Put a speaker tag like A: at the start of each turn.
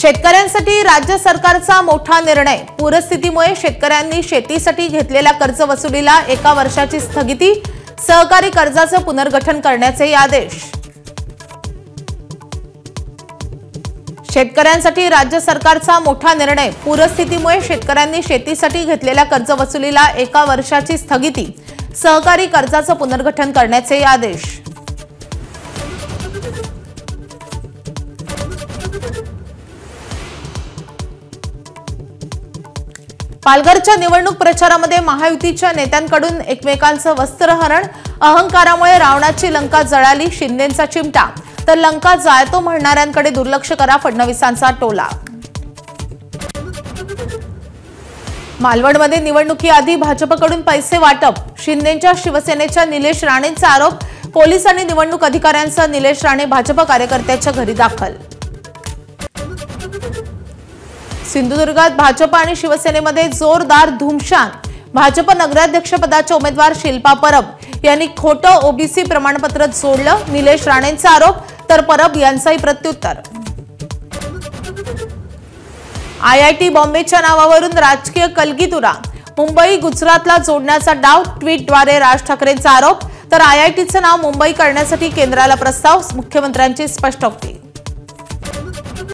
A: शेतकऱ्यांसाठी राज्य सरकारचा मोठा निर्णय। पूरस्थितीमुळे शेतकऱ्यांनी शेतीसाठी घेतलेल्या कर्ज वसुलीला 1 वर्षाची स्थगिती। सहकारी कर्जाचं पुनर्गठन करण्याचे आदेश। शेतकऱ्यांसाठी राज्य सरकारचा मोठा निर्णय। पूरस्थितीमुळे शेतकऱ्यांनी शेतीसाठी घेतलेल्या कर्ज वसुलीला 1 वर्षाची स्थगिती। सहकारी कर्जाचं पुनर्गठन करण्याचे आदेश। पालघरच्या निवडणूक प्रचारामध्ये महायुतीच्या नेत्यांकडून एकमेकांचं वस्त्रहरण। अहंकारामुळे रावणाची लंका जळाली, शिंदेंचा चिमटा। तर लंका जाळतो म्हणणाऱ्यांकडे दुर्लक्ष करा, फडणवीसांचा टोला। मालवणमध्ये निवडणुकीआधी भाजपकडून पैसे वाटप। शिंदेंच्या शिवसेनेच्या निलेश राणेंचा आरोप। पोलिसांनी निवडणूक अधिकाऱ्यांसह निलेश राणे भाजप कार्यकर्त्याच्या घरी दाखल। सिंधुदुर्गात भाजप आणि शिवसेनेमध्ये जोरदार धुमशान। भाजप नगराध्यक्षपदाच्या उमेदवार शिल्पा परब यांनी खोटं ओबीसी प्रमाणपत्र जोडलं, निलेश राणेंचा आरोप। तर परब यांचाही प्रत्युत्तर। आयआयटी बॉम्बेच्या नावावरून राजकीय कलगीतुरा। मुंबई गुजरातला जोडण्याचा डाव, ट्विटद्वारे राज ठाकरेंचा आरोप। तर आयआयटीचं नाव मुंबई करण्यासाठी केंद्राला प्रस्ताव, मुख्यमंत्र्यांची स्पष्टोक्ती।